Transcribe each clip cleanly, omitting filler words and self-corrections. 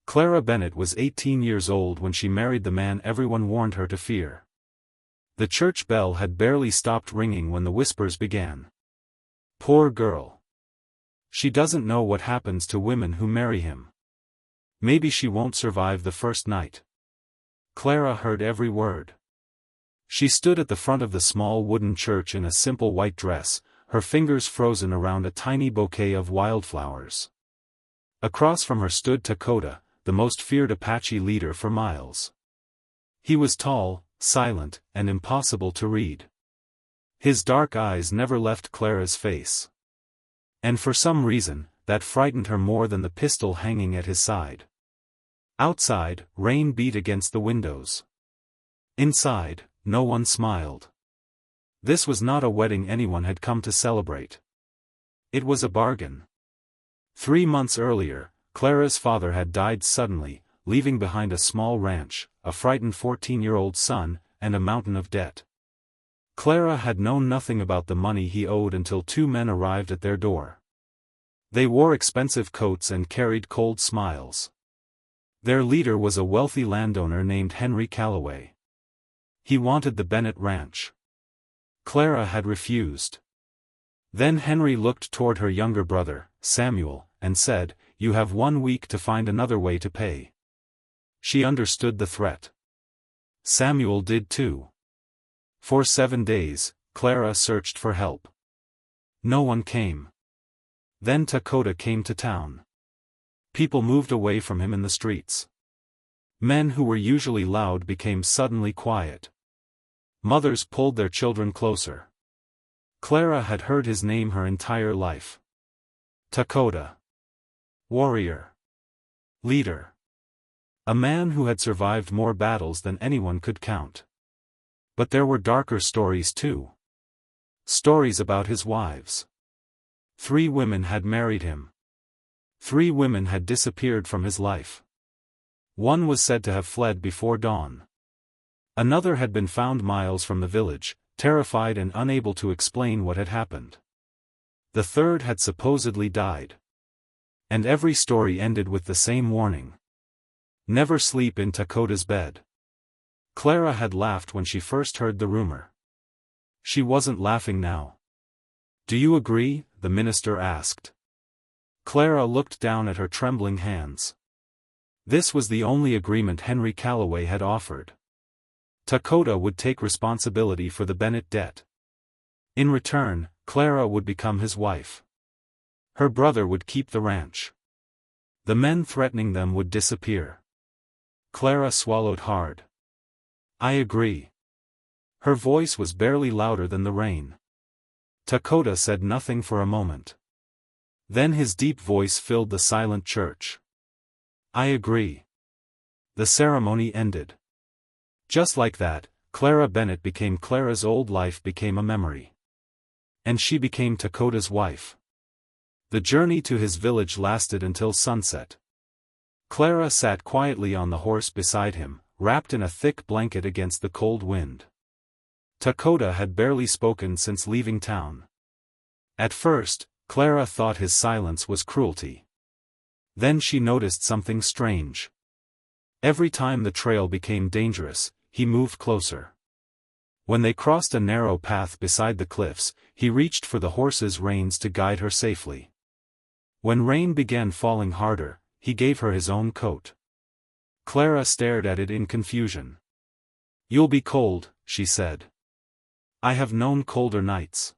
Clara Bennett was 18 years old when she married the man everyone warned her to fear. The church bell had barely stopped ringing when the whispers began. Poor girl. She doesn't know what happens to women who marry him. Maybe she won't survive the first night. Clara heard every word. She stood at the front of the small wooden church in a simple white dress, her fingers frozen around a tiny bouquet of wildflowers. Across from her stood Dakota, the most feared Apache leader for miles. He was tall, silent, and impossible to read. His dark eyes never left Clara's face. And for some reason, that frightened her more than the pistol hanging at his side. Outside, rain beat against the windows. Inside, no one smiled. This was not a wedding anyone had come to celebrate. It was a bargain. 3 months earlier, Clara's father had died suddenly, leaving behind a small ranch, a frightened 14-year-old son, and a mountain of debt. Clara had known nothing about the money he owed until 2 men arrived at their door. They wore expensive coats and carried cold smiles. Their leader was a wealthy landowner named Henry Calloway. He wanted the Bennett ranch. Clara had refused. Then Henry looked toward her younger brother, Samuel, and said, "You have 1 week to find another way to pay." She understood the threat. Samuel did too. For 7 days, Clara searched for help. No one came. Then Dakota came to town. People moved away from him in the streets. Men who were usually loud became suddenly quiet. Mothers pulled their children closer. Clara had heard his name her entire life. Dakota. Warrior. Leader. A man who had survived more battles than anyone could count. But there were darker stories too. Stories about his wives. 3 women had married him. 3 women had disappeared from his life. One was said to have fled before dawn. Another had been found miles from the village, terrified and unable to explain what had happened. The third had supposedly died. And every story ended with the same warning. Never sleep in Dakota's bed. Clara had laughed when she first heard the rumor. She wasn't laughing now. "Do you agree?" the minister asked. Clara looked down at her trembling hands. This was the only agreement Henry Calloway had offered. Dakota would take responsibility for the Bennett debt. In return, Clara would become his wife. Her brother would keep the ranch. The men threatening them would disappear. Clara swallowed hard. "I agree." Her voice was barely louder than the rain. Dakota said nothing for a moment. Then his deep voice filled the silent church. "I agree." The ceremony ended. Just like that, Clara Bennett became Clara's old life became a memory. And she became Dakota's wife. The journey to his village lasted until sunset. Clara sat quietly on the horse beside him, wrapped in a thick blanket against the cold wind. Dakota had barely spoken since leaving town. At first, Clara thought his silence was cruelty. Then she noticed something strange. Every time the trail became dangerous, he moved closer. When they crossed a narrow path beside the cliffs, he reached for the horse's reins to guide her safely. When rain began falling harder, he gave her his own coat. Clara stared at it in confusion. "You'll be cold," she said. "I have known colder nights."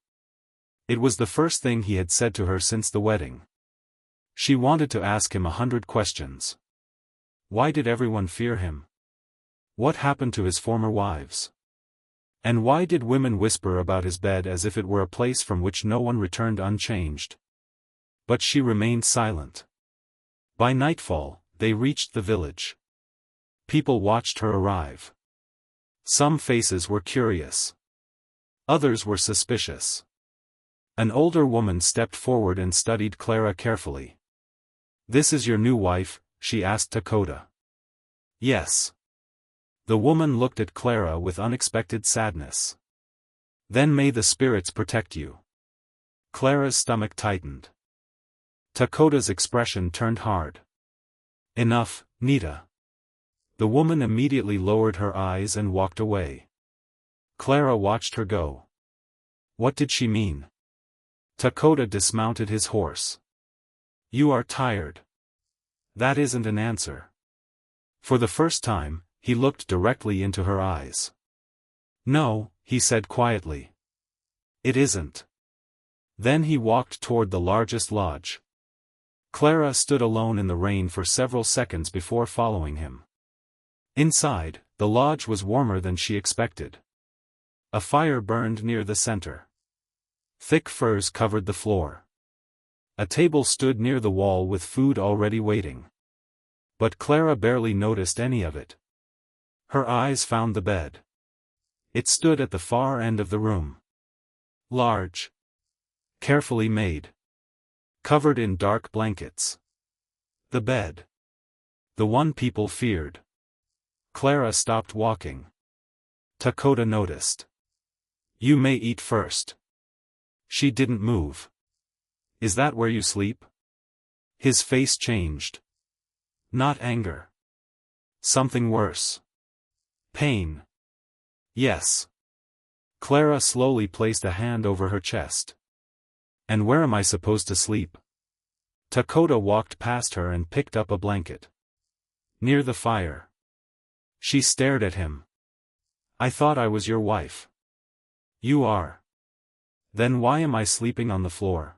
It was the first thing he had said to her since the wedding. She wanted to ask him 100 questions. Why did everyone fear him? What happened to his former wives? And why did women whisper about his bed as if it were a place from which no one returned unchanged? But she remained silent. By nightfall, they reached the village. People watched her arrive. Some faces were curious. Others were suspicious. An older woman stepped forward and studied Clara carefully. "This is your new wife?" she asked Dakota. "Yes." The woman looked at Clara with unexpected sadness. "Then may the spirits protect you." Clara's stomach tightened. Dakota's expression turned hard. "Enough," Nita. The woman immediately lowered her eyes and walked away. Clara watched her go. What did she mean? Dakota dismounted his horse. You are tired. That isn't an answer. For the first time, he looked directly into her eyes. No, he said quietly. It isn't. Then he walked toward the largest lodge. Clara stood alone in the rain for several seconds before following him. Inside, the lodge was warmer than she expected. A fire burned near the center. Thick furs covered the floor. A table stood near the wall with food already waiting. But Clara barely noticed any of it. Her eyes found the bed. It stood at the far end of the room. Large. Carefully made. Covered in dark blankets. The bed. The one people feared. Clara stopped walking. Dakota noticed. You may eat first. She didn't move. Is that where you sleep? His face changed. Not anger. Something worse. Pain. Yes. Clara slowly placed a hand over her chest. And where am I supposed to sleep? Dakota walked past her and picked up a blanket. Near the fire. She stared at him. I thought I was your wife. You are. Then why am I sleeping on the floor?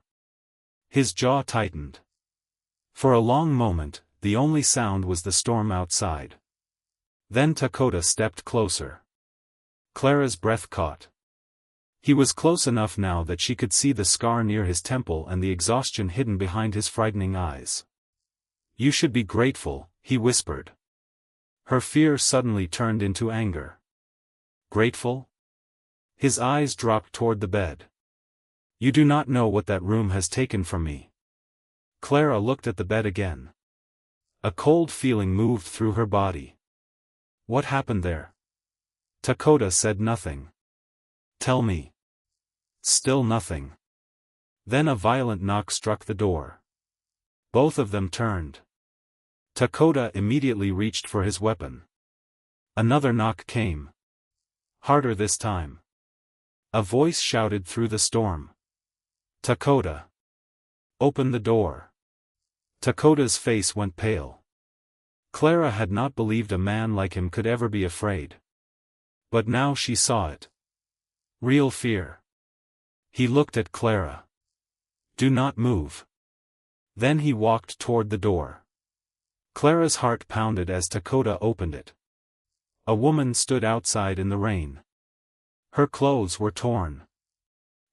His jaw tightened. For a long moment, the only sound was the storm outside. Then Dakota stepped closer. Clara's breath caught. He was close enough now that she could see the scar near his temple and the exhaustion hidden behind his frightening eyes. You should be grateful, he whispered. Her fear suddenly turned into anger. Grateful? His eyes dropped toward the bed. You do not know what that room has taken from me. Clara looked at the bed again. A cold feeling moved through her body. What happened there? Dakota said nothing. Tell me. Still nothing. Then a violent knock struck the door. Both of them turned. Dakota immediately reached for his weapon. Another knock came. Harder this time. A voice shouted through the storm. Dakota. Open the door. Dakota's face went pale. Clara had not believed a man like him could ever be afraid. But now she saw it. Real fear. He looked at Clara. Do not move. Then he walked toward the door. Clara's heart pounded as Dakota opened it. A woman stood outside in the rain. Her clothes were torn.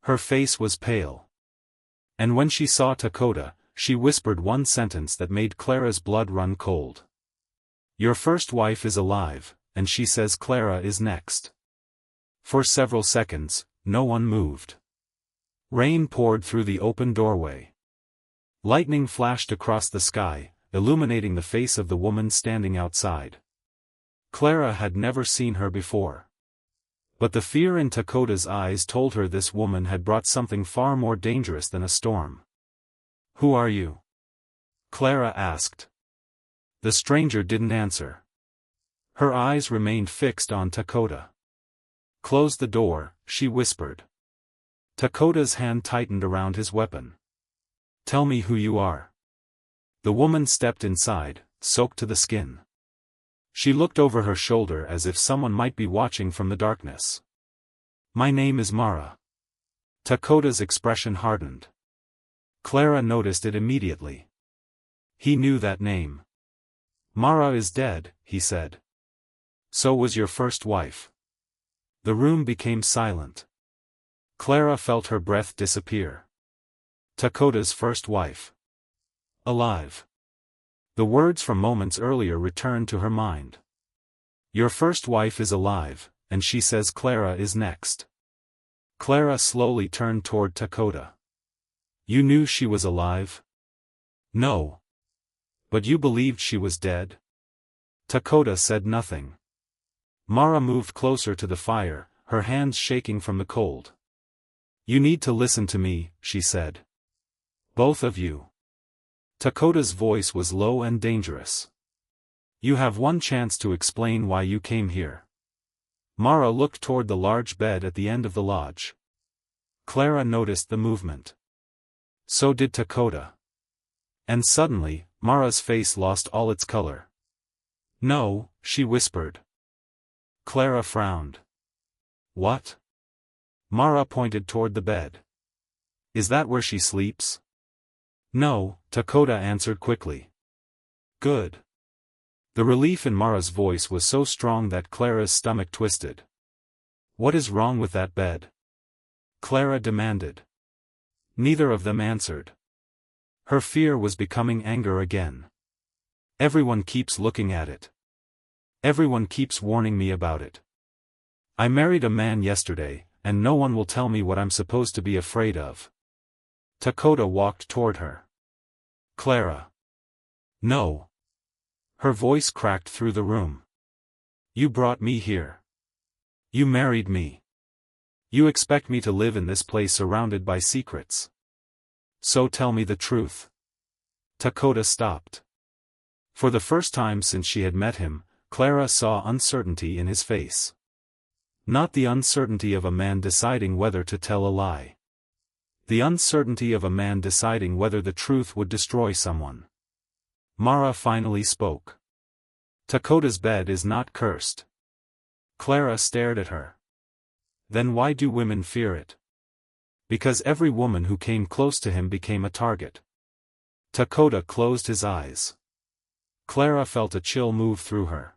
Her face was pale. And when she saw Dakota, she whispered one sentence that made Clara's blood run cold. Your first wife is alive, and she says Clara is next. For several seconds, no one moved. Rain poured through the open doorway. Lightning flashed across the sky, illuminating the face of the woman standing outside. Clara had never seen her before. But the fear in Dakota's eyes told her this woman had brought something far more dangerous than a storm. Who are you? Clara asked. The stranger didn't answer. Her eyes remained fixed on Dakota. Close the door, she whispered. Dakota's hand tightened around his weapon. Tell me who you are. The woman stepped inside, soaked to the skin. She looked over her shoulder as if someone might be watching from the darkness. My name is Mara. Dakota's expression hardened. Clara noticed it immediately. He knew that name. Mara is dead, he said. So was your first wife. The room became silent. Clara felt her breath disappear. Dakota's first wife. Alive. The words from moments earlier returned to her mind. Your first wife is alive, and she says Clara is next. Clara slowly turned toward Dakota. You knew she was alive? No. But you believed she was dead? Dakota said nothing. Mara moved closer to the fire, her hands shaking from the cold. You need to listen to me, she said. Both of you. Dakota's voice was low and dangerous. You have one chance to explain why you came here. Mara looked toward the large bed at the end of the lodge. Clara noticed the movement. So did Dakota. And suddenly, Mara's face lost all its color. No, she whispered. Clara frowned. What? Mara pointed toward the bed. Is that where she sleeps? No, Dakota answered quickly. Good. The relief in Mara's voice was so strong that Clara's stomach twisted. What is wrong with that bed? Clara demanded. Neither of them answered. Her fear was becoming anger again. Everyone keeps looking at it. Everyone keeps warning me about it. I married a man yesterday, and no one will tell me what I'm supposed to be afraid of. Dakota walked toward her. Clara. No. Her voice cracked through the room. You brought me here. You married me. You expect me to live in this place surrounded by secrets. So tell me the truth. Dakota stopped. For the first time since she had met him, Clara saw uncertainty in his face. Not the uncertainty of a man deciding whether to tell a lie. The uncertainty of a man deciding whether the truth would destroy someone. Mara finally spoke. Dakota's bed is not cursed. Clara stared at her. Then why do women fear it? Because every woman who came close to him became a target. Dakota closed his eyes. Clara felt a chill move through her.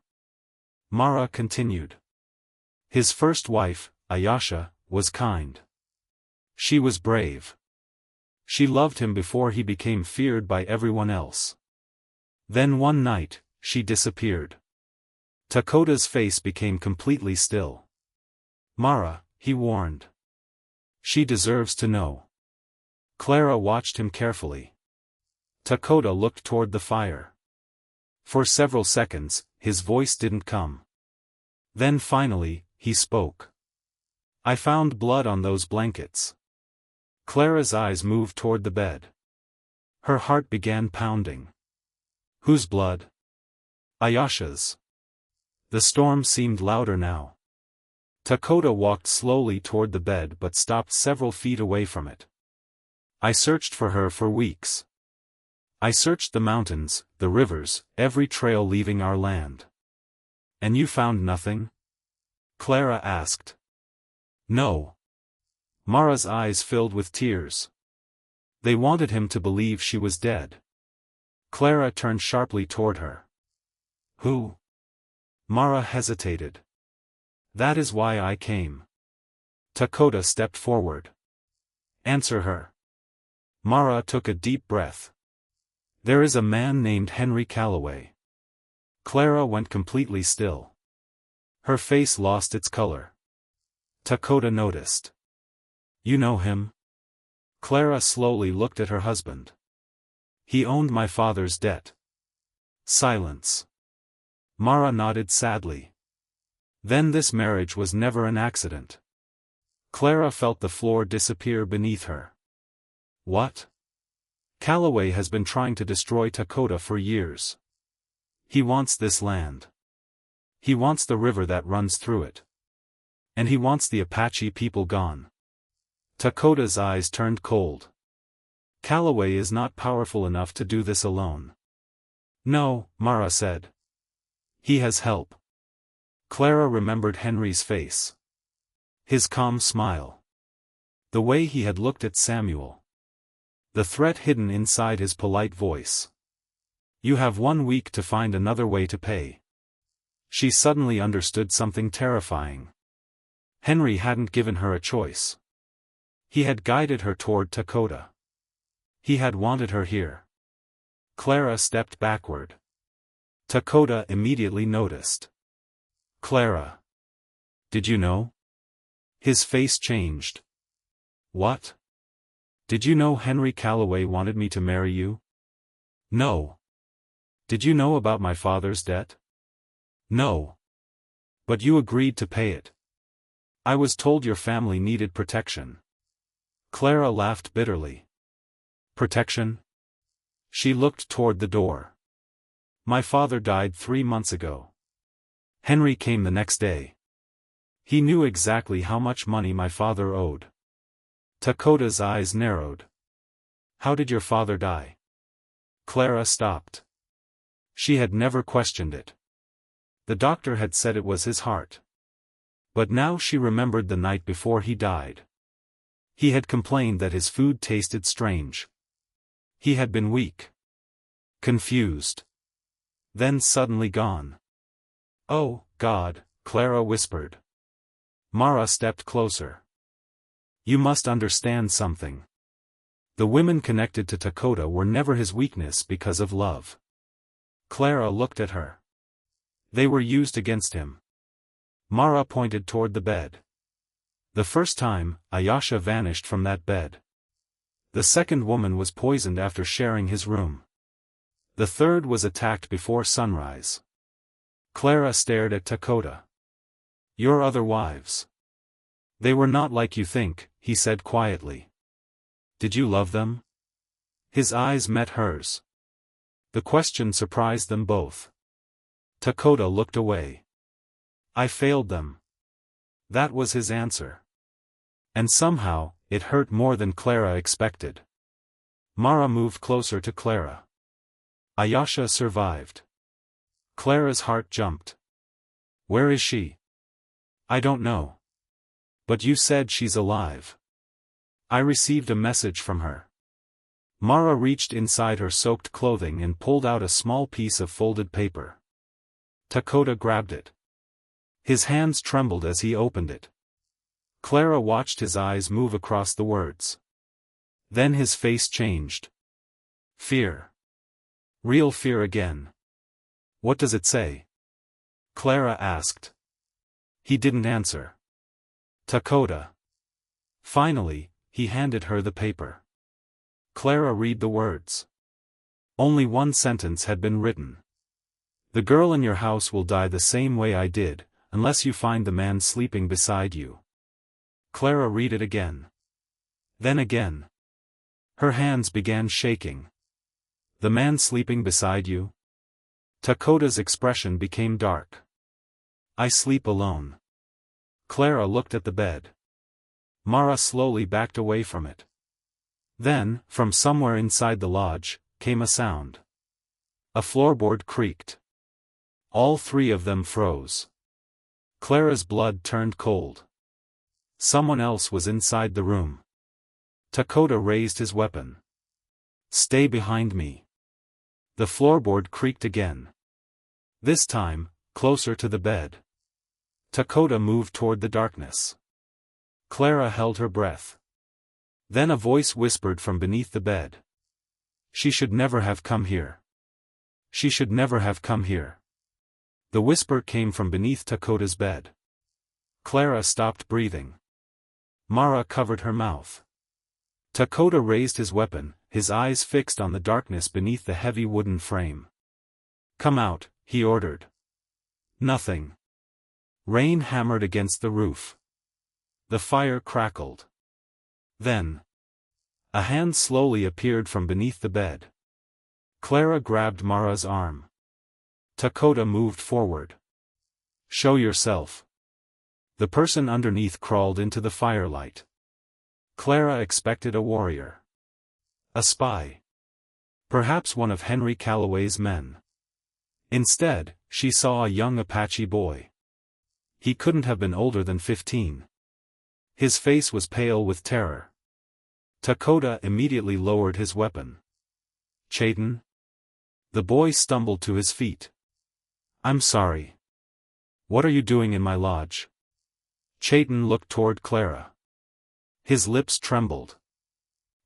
Mara continued. His first wife, Ayasha, was kind. She was brave. She loved him before he became feared by everyone else. Then one night, she disappeared. Dakota's face became completely still. Mara, he warned. She deserves to know. Clara watched him carefully. Dakota looked toward the fire. For several seconds, his voice didn't come. Then finally, he spoke. I found blood on those blankets. Clara's eyes moved toward the bed. Her heart began pounding. Whose blood? Ayasha's. The storm seemed louder now. Dakota walked slowly toward the bed but stopped several feet away from it. I searched for her for weeks. I searched the mountains, the rivers, every trail leaving our land. And you found nothing? Clara asked. No. Mara's eyes filled with tears. They wanted him to believe she was dead. Clara turned sharply toward her. Who? Mara hesitated. That is why I came. Dakota stepped forward. Answer her. Mara took a deep breath. There is a man named Henry Calloway. Clara went completely still. Her face lost its color. Dakota noticed. You know him? Clara slowly looked at her husband. He owned my father's debt. Silence. Mara nodded sadly. Then this marriage was never an accident. Clara felt the floor disappear beneath her. What? Calloway has been trying to destroy Dakota for years. He wants this land. He wants the river that runs through it. And he wants the Apache people gone. Dakota's eyes turned cold. Calloway is not powerful enough to do this alone. No, Mara said. He has help. Clara remembered Henry's face. His calm smile. The way he had looked at Samuel. The threat hidden inside his polite voice. You have 1 week to find another way to pay. She suddenly understood something terrifying. Henry hadn't given her a choice. He had guided her toward Dakota. He had wanted her here. Clara stepped backward. Dakota immediately noticed. Clara. Did you know? His face changed. What? Did you know Henry Calloway wanted me to marry you? No. Did you know about my father's debt? No. But you agreed to pay it. I was told your family needed protection. Clara laughed bitterly. Protection? She looked toward the door. My father died 3 months ago. Henry came the next day. He knew exactly how much money my father owed. Dakota's eyes narrowed. How did your father die? Clara stopped. She had never questioned it. The doctor had said it was his heart. But now she remembered the night before he died. He had complained that his food tasted strange. He had been weak. Confused. Then suddenly gone. Oh, God, Clara whispered. Mara stepped closer. You must understand something. The women connected to Dakota were never his weakness because of love. Clara looked at her. They were used against him. Mara pointed toward the bed. The first time, Ayasha vanished from that bed. The second woman was poisoned after sharing his room. The third was attacked before sunrise. Clara stared at Dakota. Your other wives. They were not like you think, he said quietly. Did you love them? His eyes met hers. The question surprised them both. Dakota looked away. I failed them. That was his answer. And somehow, it hurt more than Clara expected. Mara moved closer to Clara. Ayasha survived. Clara's heart jumped. Where is she? I don't know. But you said she's alive. I received a message from her. Mara reached inside her soaked clothing and pulled out a small piece of folded paper. Dakota grabbed it. His hands trembled as he opened it. Clara watched his eyes move across the words. Then his face changed. Fear. Real fear again. What does it say? Clara asked. He didn't answer. Dakota. Finally, he handed her the paper. Clara read the words. Only one sentence had been written. The girl in your house will die the same way I did, unless you find the man sleeping beside you. Clara read it again. Then again. Her hands began shaking. The man sleeping beside you? Dakota's expression became dark. I sleep alone. Clara looked at the bed. Mara slowly backed away from it. Then, from somewhere inside the lodge, came a sound. A floorboard creaked. All three of them froze. Clara's blood turned cold. Someone else was inside the room. Dakota raised his weapon. Stay behind me. The floorboard creaked again. This time, closer to the bed. Dakota moved toward the darkness. Clara held her breath. Then a voice whispered from beneath the bed. She should never have come here. She should never have come here. The whisper came from beneath Dakota's bed. Clara stopped breathing. Mara covered her mouth. Dakota raised his weapon, his eyes fixed on the darkness beneath the heavy wooden frame. Come out, he ordered. Nothing. Rain hammered against the roof. The fire crackled. Then, a hand slowly appeared from beneath the bed. Clara grabbed Mara's arm. Dakota moved forward. Show yourself. The person underneath crawled into the firelight. Clara expected a warrior. A spy. Perhaps one of Henry Calloway's men. Instead, she saw a young Apache boy. He couldn't have been older than 15. His face was pale with terror. Dakota immediately lowered his weapon. Chayton? The boy stumbled to his feet. I'm sorry. What are you doing in my lodge? Chayton looked toward Clara. His lips trembled.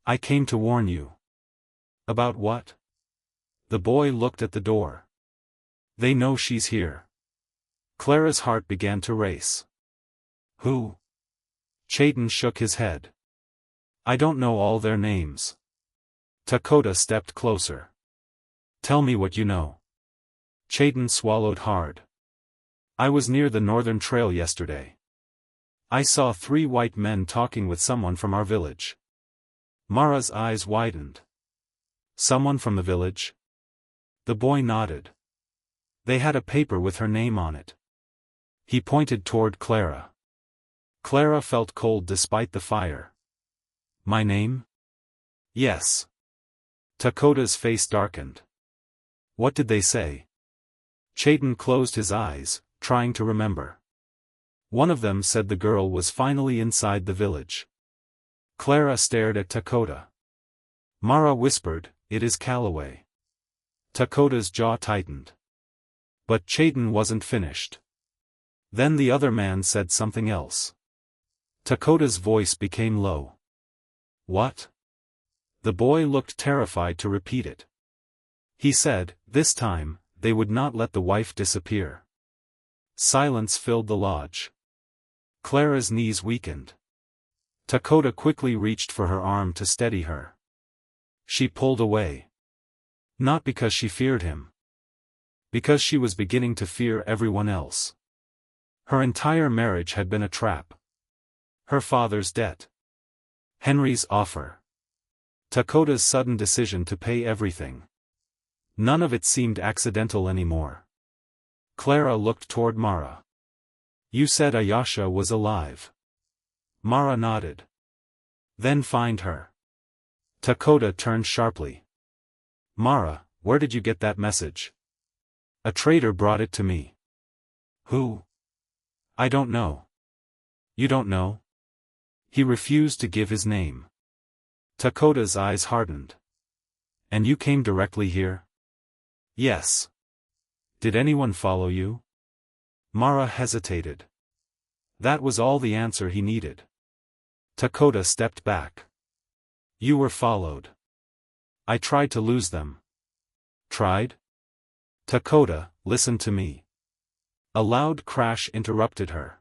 I came to warn you. About what? The boy looked at the door. They know she's here. Clara's heart began to race. Who? Chayton shook his head. I don't know all their names. Dakota stepped closer. Tell me what you know. Chayton swallowed hard. I was near the northern trail yesterday. I saw 3 white men talking with someone from our village. Mara's eyes widened. Someone from the village? The boy nodded. They had a paper with her name on it. He pointed toward Clara. Clara felt cold despite the fire. My name? Yes. Dakota's face darkened. What did they say? Chayton closed his eyes, trying to remember. One of them said the girl was finally inside the village. Clara stared at Dakota. Mara whispered, "It is Calloway." Dakota's jaw tightened. But Chayton wasn't finished. Then the other man said something else. Dakota's voice became low. What? The boy looked terrified to repeat it. He said, this time, they would not let the wife disappear. Silence filled the lodge. Clara's knees weakened. Dakota quickly reached for her arm to steady her. She pulled away. Not because she feared him. Because she was beginning to fear everyone else. Her entire marriage had been a trap. Her father's debt. Henry's offer. Dakota's sudden decision to pay everything. None of it seemed accidental anymore. Clara looked toward Mara. You said Ayasha was alive. Mara nodded. Then find her. Dakota turned sharply. Mara, where did you get that message? A traitor brought it to me. Who? I don't know. You don't know? He refused to give his name. Dakota's eyes hardened. And you came directly here? Yes. Did anyone follow you? Mara hesitated. That was all the answer he needed. Dakota stepped back. You were followed. I tried to lose them. Tried? Dakota, listen to me. A loud crash interrupted her.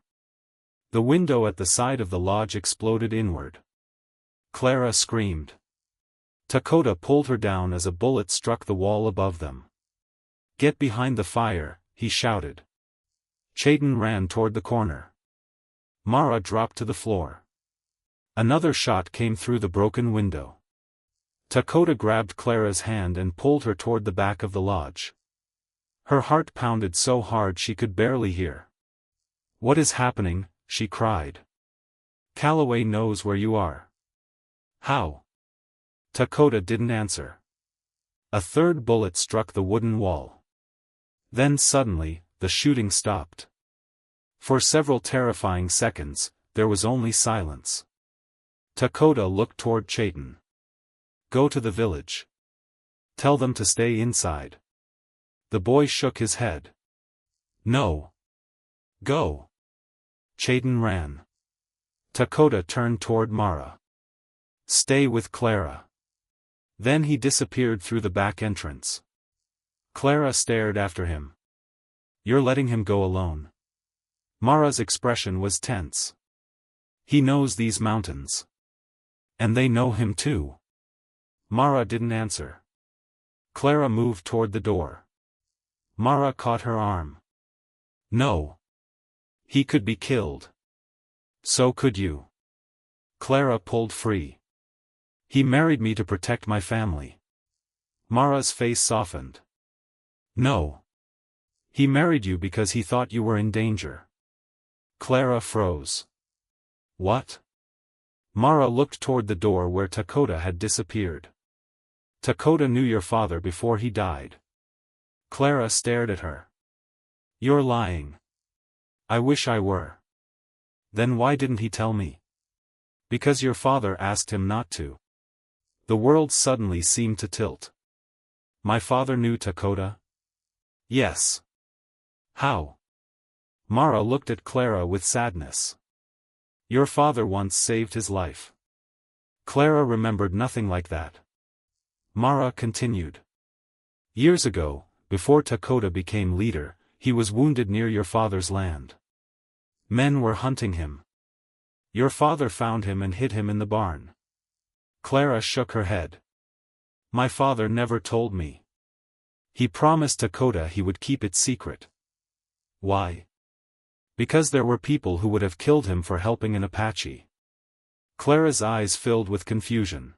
The window at the side of the lodge exploded inward. Clara screamed. Dakota pulled her down as a bullet struck the wall above them. Get behind the fire, he shouted. Chayton ran toward the corner. Mara dropped to the floor. Another shot came through the broken window. Dakota grabbed Clara's hand and pulled her toward the back of the lodge. Her heart pounded so hard she could barely hear. What is happening? She cried. Calloway knows where you are. How? Dakota didn't answer. A third bullet struck the wooden wall. Then suddenly, the shooting stopped. For several terrifying seconds, there was only silence. Dakota looked toward Chayton. Go to the village. Tell them to stay inside. The boy shook his head. No. Go. Chayton ran. Dakota turned toward Mara. Stay with Clara. Then he disappeared through the back entrance. Clara stared after him. You're letting him go alone. Mara's expression was tense. He knows these mountains. And they know him too. Mara didn't answer. Clara moved toward the door. Mara caught her arm. No. He could be killed. So could you. Clara pulled free. He married me to protect my family. Mara's face softened. No. He married you because he thought you were in danger. Clara froze. What? Mara looked toward the door where Dakota had disappeared. Dakota knew your father before he died. Clara stared at her. You're lying. I wish I were. Then why didn't he tell me? Because your father asked him not to. The world suddenly seemed to tilt. My father knew Dakota? Yes. How? Mara looked at Clara with sadness. Your father once saved his life. Clara remembered nothing like that. Mara continued. Years ago, before Dakota became leader, he was wounded near your father's land. Men were hunting him. Your father found him and hid him in the barn. Clara shook her head. My father never told me. He promised Dakota he would keep it secret. Why? Because there were people who would have killed him for helping an Apache. Clara's eyes filled with confusion.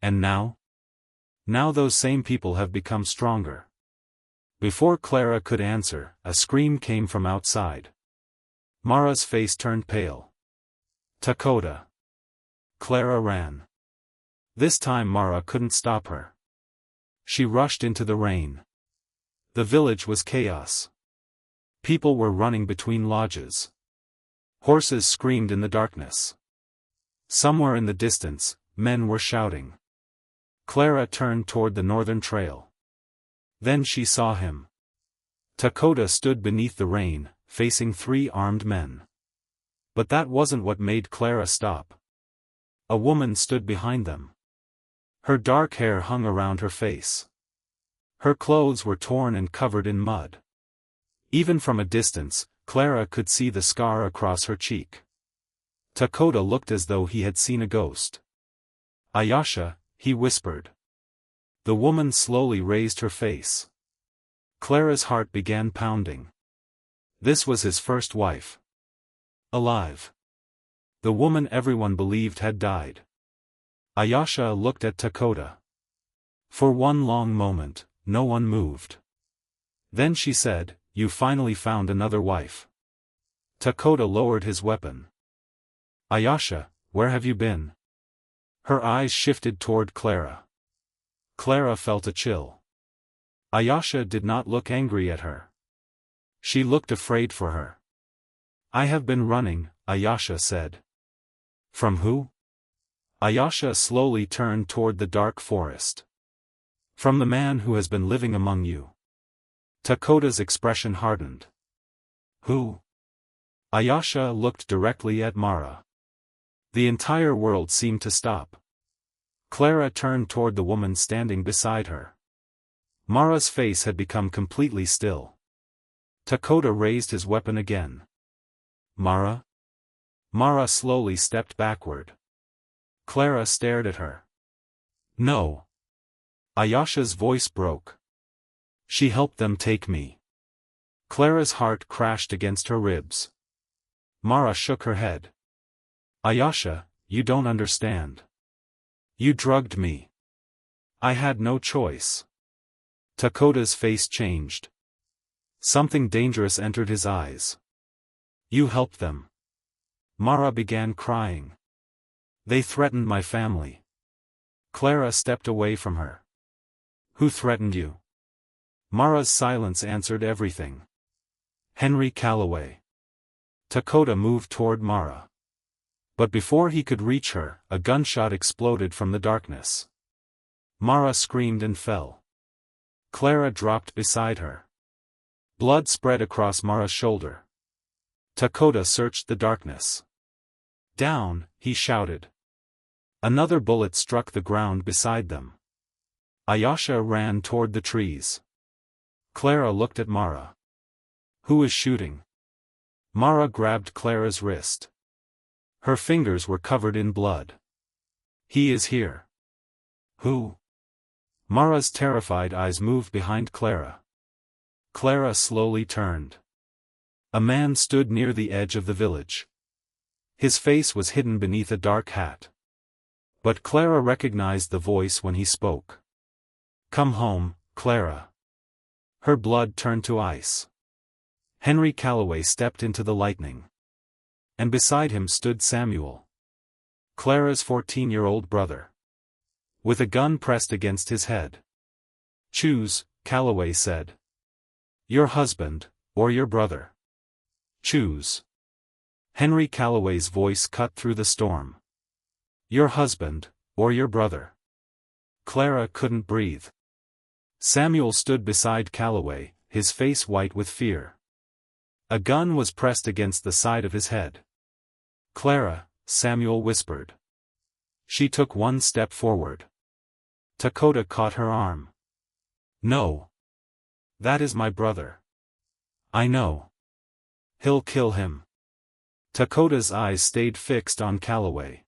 And now? Now those same people have become stronger. Before Clara could answer, a scream came from outside. Mara's face turned pale. Dakota. Clara ran. This time Mara couldn't stop her. She rushed into the rain. The village was chaos. People were running between lodges. Horses screamed in the darkness. Somewhere in the distance, men were shouting. Clara turned toward the northern trail. Then she saw him. Dakota stood beneath the rain, facing 3 armed men. But that wasn't what made Clara stop. A woman stood behind them. Her dark hair hung around her face. Her clothes were torn and covered in mud. Even from a distance, Clara could see the scar across her cheek. Dakota looked as though he had seen a ghost. Ayasha, he whispered. The woman slowly raised her face. Clara's heart began pounding. This was his first wife. Alive. The woman everyone believed had died. Ayasha looked at Dakota. For one long moment, no one moved. Then she said, "You finally found another wife." Dakota lowered his weapon. Ayasha, where have you been? Her eyes shifted toward Clara. Clara felt a chill. Ayasha did not look angry at her. She looked afraid for her. I have been running, Ayasha said. From who? Ayasha slowly turned toward the dark forest. From the man who has been living among you. Dakota's expression hardened. Who? Ayasha looked directly at Mara. The entire world seemed to stop. Clara turned toward the woman standing beside her. Mara's face had become completely still. Dakota raised his weapon again. Mara? Mara slowly stepped backward. Clara stared at her. No. Ayasha's voice broke. She helped them take me. Clara's heart crashed against her ribs. Mara shook her head. Ayasha, you don't understand. You drugged me. I had no choice. Dakota's face changed. Something dangerous entered his eyes. You helped them. Mara began crying. They threatened my family. Clara stepped away from her. Who threatened you? Mara's silence answered everything. Henry Calloway. Dakota moved toward Mara. But before he could reach her, a gunshot exploded from the darkness. Mara screamed and fell. Clara dropped beside her. Blood spread across Mara's shoulder. Dakota searched the darkness. Down, he shouted. Another bullet struck the ground beside them. Ayasha ran toward the trees. Clara looked at Mara. Who is shooting? Mara grabbed Clara's wrist. Her fingers were covered in blood. He is here. Who? Mara's terrified eyes moved behind Clara. Clara slowly turned. A man stood near the edge of the village. His face was hidden beneath a dark hat. But Clara recognized the voice when he spoke. Come home, Clara. Her blood turned to ice. Henry Calloway stepped into the lightning. And beside him stood Samuel. Clara's 14-year-old brother. With a gun pressed against his head. Choose, Calloway said. Your husband, or your brother. Choose. Henry Calloway's voice cut through the storm. Your husband, or your brother. Clara couldn't breathe. Samuel stood beside Calloway, his face white with fear. A gun was pressed against the side of his head. Clara, Samuel whispered. She took one step forward. Dakota caught her arm. No. That is my brother. I know. He'll kill him. Dakota's eyes stayed fixed on Calloway.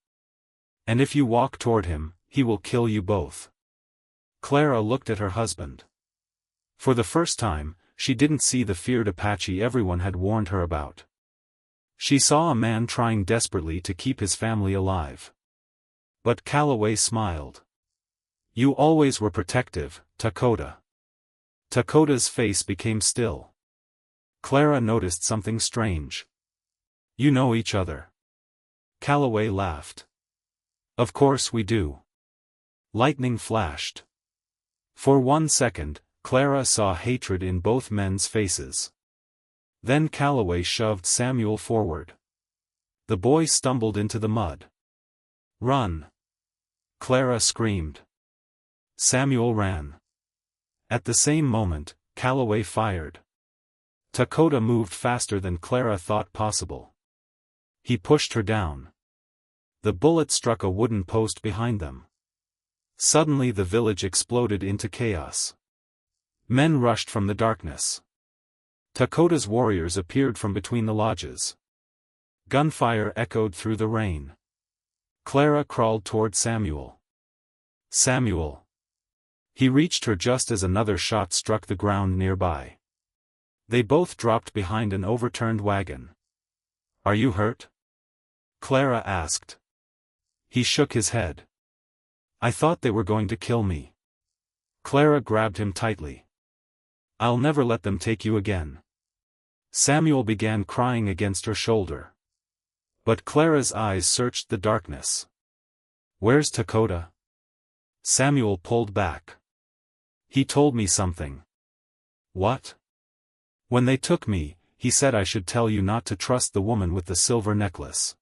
And if you walk toward him, he will kill you both. Clara looked at her husband. For the first time, she didn't see the feared Apache everyone had warned her about. She saw a man trying desperately to keep his family alive. But Calloway smiled. You always were protective, Dakota. Dakota's face became still. Clara noticed something strange. "You know each other." Calloway laughed. "Of course we do." Lightning flashed. For 1 second, Clara saw hatred in both men's faces. Then Calloway shoved Samuel forward. The boy stumbled into the mud. "Run!" Clara screamed. Samuel ran. At the same moment, Calloway fired. Dakota moved faster than Clara thought possible. He pushed her down. The bullet struck a wooden post behind them. Suddenly the village exploded into chaos. Men rushed from the darkness. Dakota's warriors appeared from between the lodges. Gunfire echoed through the rain. Clara crawled toward Samuel. "Samuel!" He reached her just as another shot struck the ground nearby. They both dropped behind an overturned wagon. "Are you hurt?" Clara asked. He shook his head. "I thought they were going to kill me." Clara grabbed him tightly. "I'll never let them take you again." Samuel began crying against her shoulder. But Clara's eyes searched the darkness. "Where's Dakota?" Samuel pulled back. "He told me something." "What?" "When they took me, he said I should tell you not to trust the woman with the silver necklace."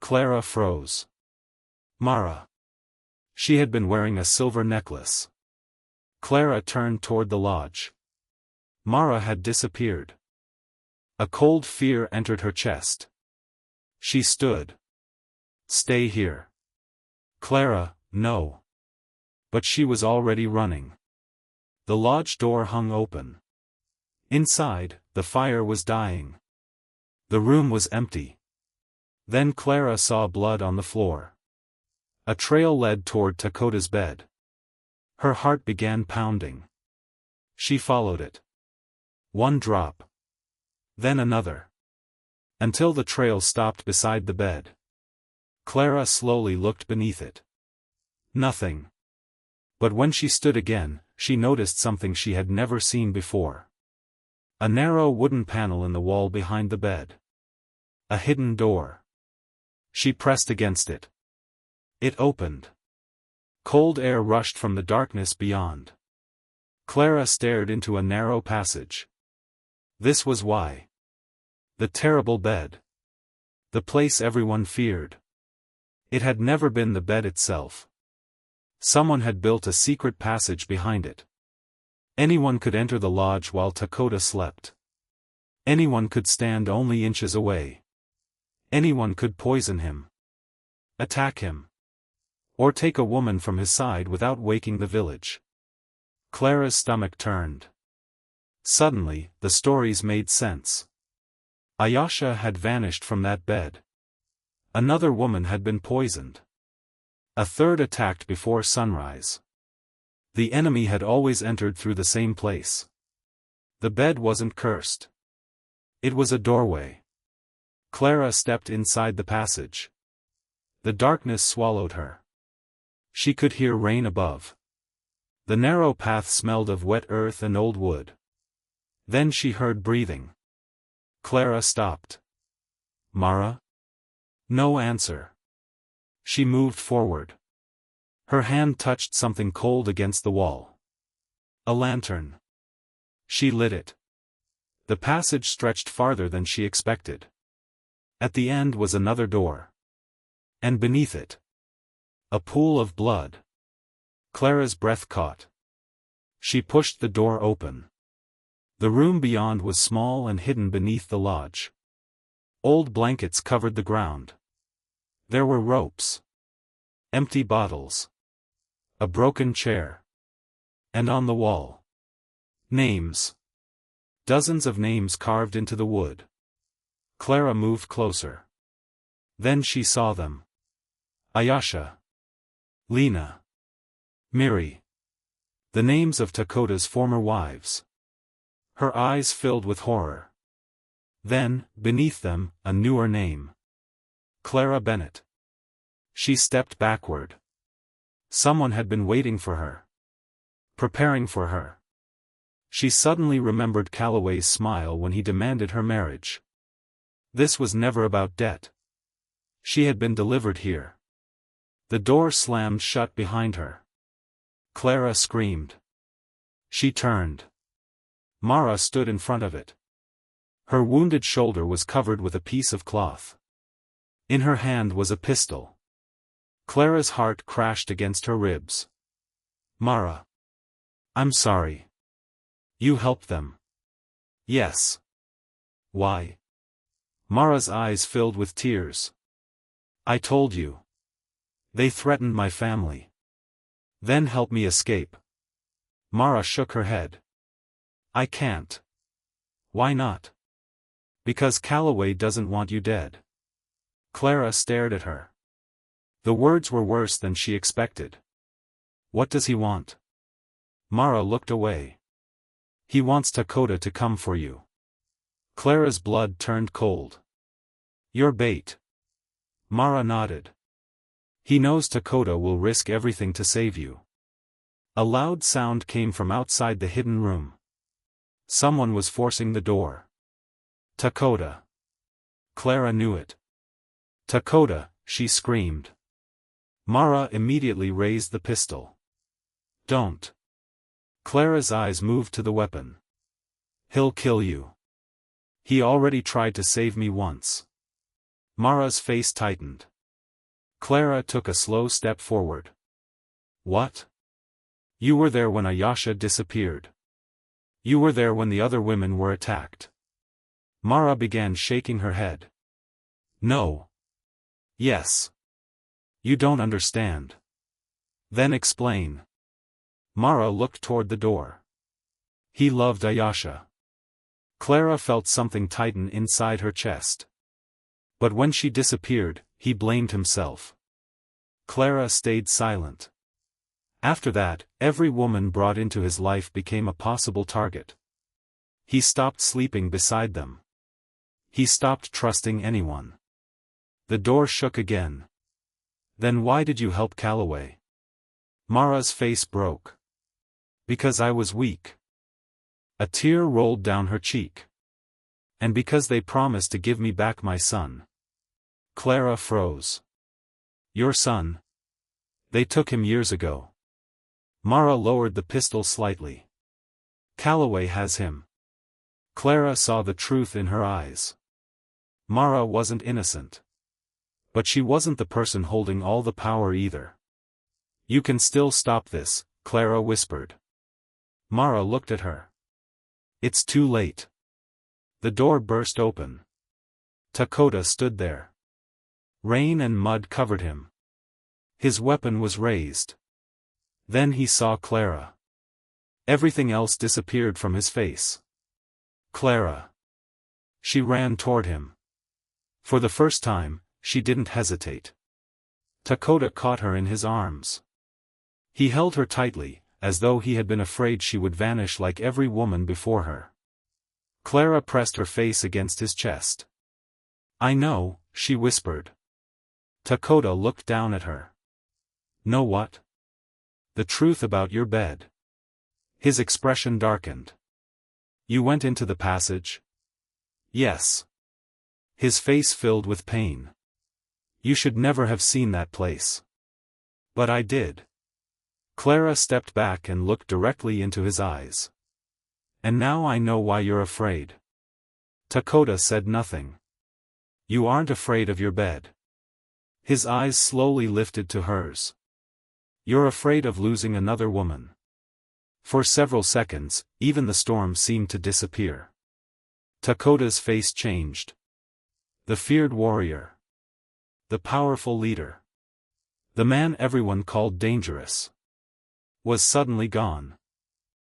Clara froze. Mara. She had been wearing a silver necklace. Clara turned toward the lodge. Mara had disappeared. A cold fear entered her chest. She stood. "Stay here." "Clara, no." But she was already running. The lodge door hung open. Inside, the fire was dying. The room was empty. Then Clara saw blood on the floor. A trail led toward Dakota's bed. Her heart began pounding. She followed it. One drop. Then another. Until the trail stopped beside the bed. Clara slowly looked beneath it. Nothing. But when she stood again, she noticed something she had never seen before. A narrow wooden panel in the wall behind the bed. A hidden door. She pressed against it. It opened. Cold air rushed from the darkness beyond. Clara stared into a narrow passage. This was why. The terrible bed. The place everyone feared. It had never been the bed itself. Someone had built a secret passage behind it. Anyone could enter the lodge while Dakota slept. Anyone could stand only inches away. Anyone could poison him. Attack him. Or take a woman from his side without waking the village. Clara's stomach turned. Suddenly, the stories made sense. Ayasha had vanished from that bed. Another woman had been poisoned. A third attacked before sunrise. The enemy had always entered through the same place. The bed wasn't cursed. It was a doorway. Clara stepped inside the passage. The darkness swallowed her. She could hear rain above. The narrow path smelled of wet earth and old wood. Then she heard breathing. Clara stopped. "Mara?" No answer. She moved forward. Her hand touched something cold against the wall. A lantern. She lit it. The passage stretched farther than she expected. At the end was another door. And beneath it, a pool of blood. Clara's breath caught. She pushed the door open. The room beyond was small and hidden beneath the lodge. Old blankets covered the ground. There were ropes. Empty bottles. A broken chair. And on the wall, names. Dozens of names carved into the wood. Clara moved closer. Then she saw them. Ayasha. Lena. Miri. The names of Dakota's former wives. Her eyes filled with horror. Then, beneath them, a newer name. Clara Bennett. She stepped backward. Someone had been waiting for her. Preparing for her. She suddenly remembered Calloway's smile when he demanded her marriage. This was never about debt. She had been delivered here. The door slammed shut behind her. Clara screamed. She turned. Mara stood in front of it. Her wounded shoulder was covered with a piece of cloth. In her hand was a pistol. Clara's heart crashed against her ribs. Mara. I'm sorry. You helped them. Yes. Why? Mara's eyes filled with tears. I told you. They threatened my family. Then help me escape. Mara shook her head. I can't. Why not? Because Calloway doesn't want you dead. Clara stared at her. The words were worse than she expected. What does he want? Mara looked away. He wants Dakota to come for you. Clara's blood turned cold. Your bait. Mara nodded. He knows Dakota will risk everything to save you. A loud sound came from outside the hidden room. Someone was forcing the door. Dakota. Clara knew it. Dakota, she screamed. Mara immediately raised the pistol. Don't. Clara's eyes moved to the weapon. He'll kill you. He already tried to save me once. Mara's face tightened. Clara took a slow step forward. What? You were there when Ayasha disappeared. You were there when the other women were attacked. Mara began shaking her head. No. Yes. You don't understand. Then explain. Mara looked toward the door. He loved Ayasha. Clara felt something tighten inside her chest. But when she disappeared, he blamed himself. Clara stayed silent. After that, every woman brought into his life became a possible target. He stopped sleeping beside them. He stopped trusting anyone. The door shook again. Then why did you help Calloway? Mara's face broke. Because I was weak. A tear rolled down her cheek. And because they promised to give me back my son. Clara froze. Your son? They took him years ago. Mara lowered the pistol slightly. Calloway has him. Clara saw the truth in her eyes. Mara wasn't innocent. But she wasn't the person holding all the power either. You can still stop this, Clara whispered. Mara looked at her. It's too late. The door burst open. Dakota stood there. Rain and mud covered him. His weapon was raised. Then he saw Clara. Everything else disappeared from his face. Clara. She ran toward him. For the first time, she didn't hesitate. Dakota caught her in his arms. He held her tightly, as though he had been afraid she would vanish like every woman before her. Clara pressed her face against his chest. I know, she whispered. Dakota looked down at her. Know what? The truth about your bed. His expression darkened. You went into the passage? Yes. His face filled with pain. You should never have seen that place. But I did. Clara stepped back and looked directly into his eyes. And now I know why you're afraid. Dakota said nothing. You aren't afraid of your bed. His eyes slowly lifted to hers. You're afraid of losing another woman. For several seconds, even the storm seemed to disappear. Dakota's face changed. The feared warrior. The powerful leader. The man everyone called dangerous. Was suddenly gone.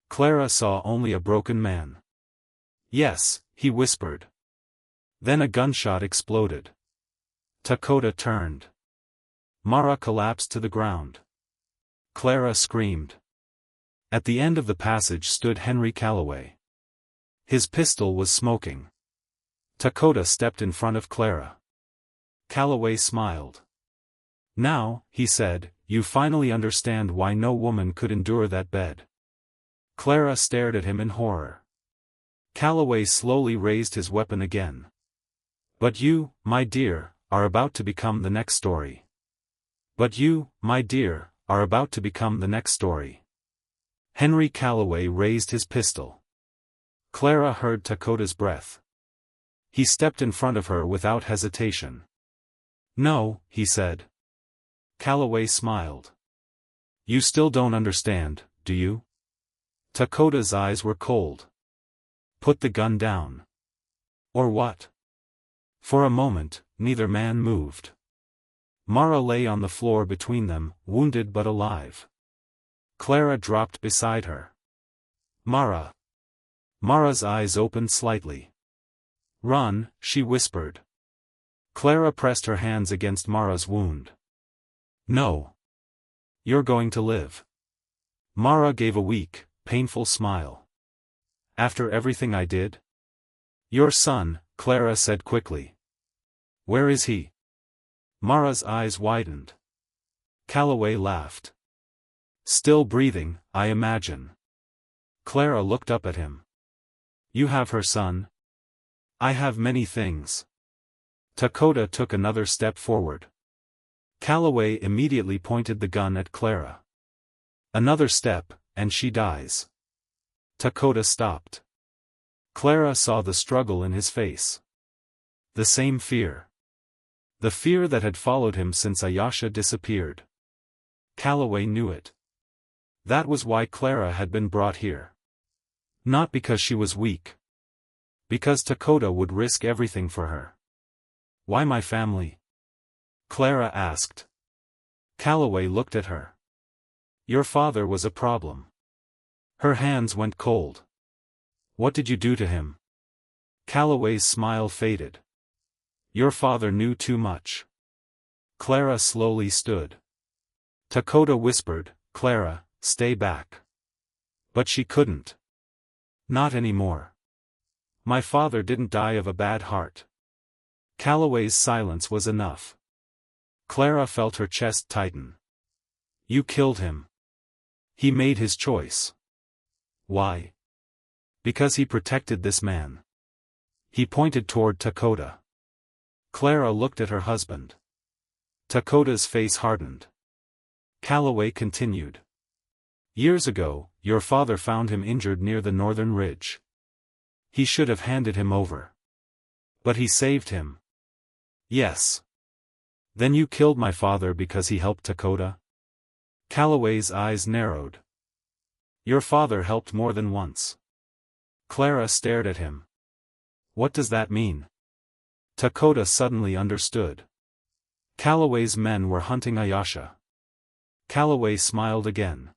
Clara saw only a broken man. Yes, he whispered. Then a gunshot exploded. Dakota turned. Mara collapsed to the ground. Clara screamed. At the end of the passage stood Henry Calloway. His pistol was smoking. Dakota stepped in front of Clara. Calloway smiled. Now, he said, you finally understand why no woman could endure that bed. Clara stared at him in horror. Calloway slowly raised his weapon again. But you, my dear, are about to become the next story. But you, my dear, are about to become the next story. Henry Calloway raised his pistol. Clara heard Dakota's breath. He stepped in front of her without hesitation. No, he said. Calloway smiled. You still don't understand, do you? Dakota's eyes were cold. Put the gun down. Or what? For a moment, neither man moved. Mara lay on the floor between them, wounded but alive. Clara dropped beside her. Mara. Mara's eyes opened slightly. Run, she whispered. Clara pressed her hands against Mara's wound. No. You're going to live. Mara gave a weak, painful smile. After everything I did? Your son, Clara said quickly. Where is he? Mara's eyes widened. Calloway laughed. Still breathing, I imagine. Clara looked up at him. You have her son? I have many things. Dakota took another step forward. Calloway immediately pointed the gun at Clara. Another step, and she dies. Dakota stopped. Clara saw the struggle in his face. The same fear. The fear that had followed him since Ayasha disappeared. Calloway knew it. That was why Clara had been brought here. Not because she was weak. Because Dakota would risk everything for her. Why my family? Clara asked. Calloway looked at her. Your father was a problem. Her hands went cold. What did you do to him? Calloway's smile faded. Your father knew too much. Clara slowly stood. Dakota whispered, Clara, stay back. But she couldn't. Not anymore. My father didn't die of a bad heart. Calloway's silence was enough. Clara felt her chest tighten. You killed him. He made his choice. Why? Because he protected this man. He pointed toward Dakota. Clara looked at her husband. Dakota's face hardened. Calloway continued. Years ago, your father found him injured near the northern ridge. He should have handed him over. But he saved him. Yes. Then you killed my father because he helped Dakota? Calloway's eyes narrowed. Your father helped more than once. Clara stared at him. What does that mean? Dakota suddenly understood. Calloway's men were hunting Ayasha. Calloway smiled again.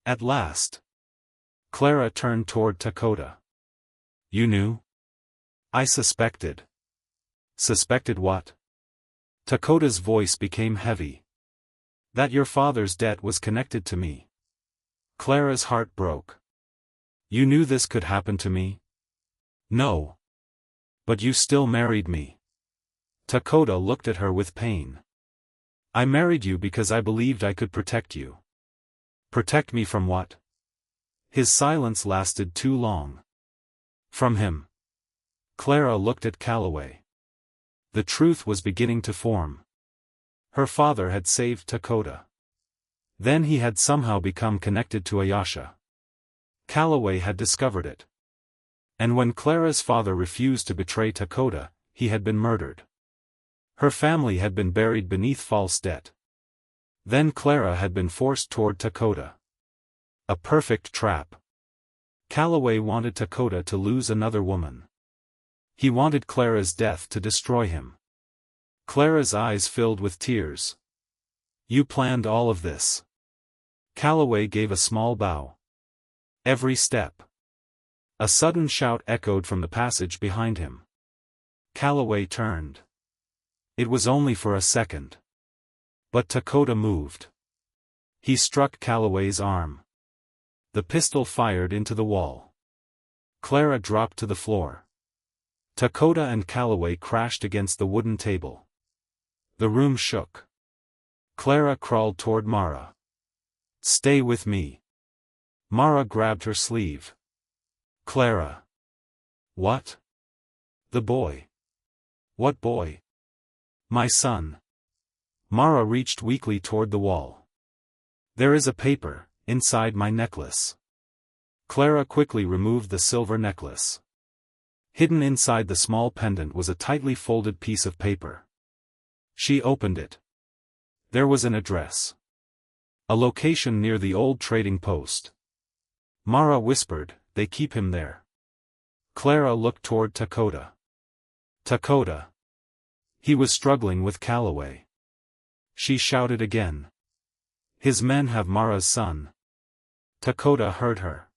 At last. Clara turned toward Dakota. You knew? I suspected. Suspected what? Dakota's voice became heavy. That your father's debt was connected to me. Clara's heart broke. You knew this could happen to me? No. But you still married me. Dakota looked at her with pain. I married you because I believed I could protect you. Protect me from what? His silence lasted too long. From him. Clara looked at Calloway. The truth was beginning to form. Her father had saved Dakota. Then he had somehow become connected to Ayasha. Calloway had discovered it. And when Clara's father refused to betray Dakota, he had been murdered. Her family had been buried beneath false debt. Then Clara had been forced toward Dakota. A perfect trap. Calloway wanted Dakota to lose another woman. He wanted Clara's death to destroy him. Clara's eyes filled with tears. You planned all of this. Calloway gave a small bow. Every step. A sudden shout echoed from the passage behind him. Calloway turned. It was only for a second. But Dakota moved. He struck Calloway's arm. The pistol fired into the wall. Clara dropped to the floor. Dakota and Calloway crashed against the wooden table. The room shook. Clara crawled toward Mara. Stay with me. Mara grabbed her sleeve. Clara. What? The boy. What boy? My son. Mara reached weakly toward the wall. There is a paper, inside my necklace. Clara quickly removed the silver necklace. Hidden inside the small pendant was a tightly folded piece of paper. She opened it. There was an address. A location near the old trading post. Mara whispered, they keep him there. Clara looked toward Dakota. Dakota. He was struggling with Calloway. She shouted again. His men have Mara's son. Dakota heard her.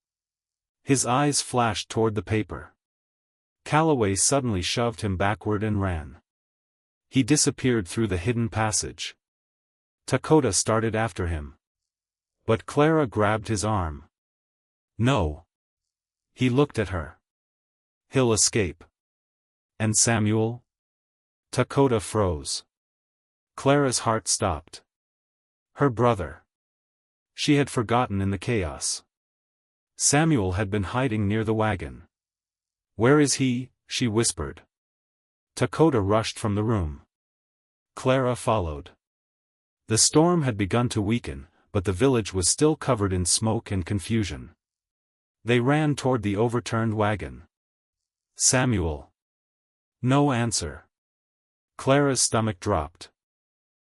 His eyes flashed toward the paper. Calloway suddenly shoved him backward and ran. He disappeared through the hidden passage. Dakota started after him. But Clara grabbed his arm. No. He looked at her. He'll escape. And Samuel? Dakota froze. Clara's heart stopped. Her brother. She had forgotten in the chaos. Samuel had been hiding near the wagon. Where is he? She whispered. Dakota rushed from the room. Clara followed. The storm had begun to weaken, but the village was still covered in smoke and confusion. They ran toward the overturned wagon. Samuel. No answer. Clara's stomach dropped.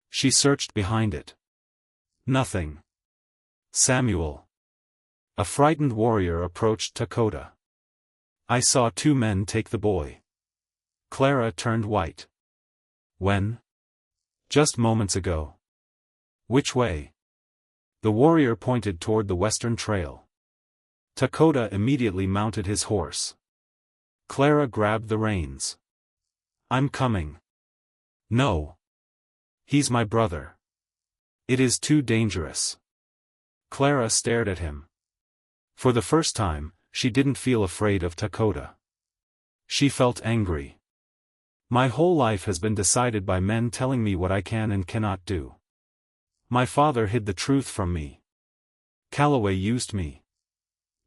She searched behind it. Nothing. Samuel. A frightened warrior approached Dakota. I saw two men take the boy. Clara turned white. When? Just moments ago. Which way? The warrior pointed toward the western trail. Dakota immediately mounted his horse. Clara grabbed the reins. I'm coming. No. He's my brother. It is too dangerous. Clara stared at him. For the first time, she didn't feel afraid of Dakota. She felt angry. My whole life has been decided by men telling me what I can and cannot do. My father hid the truth from me. Calloway used me.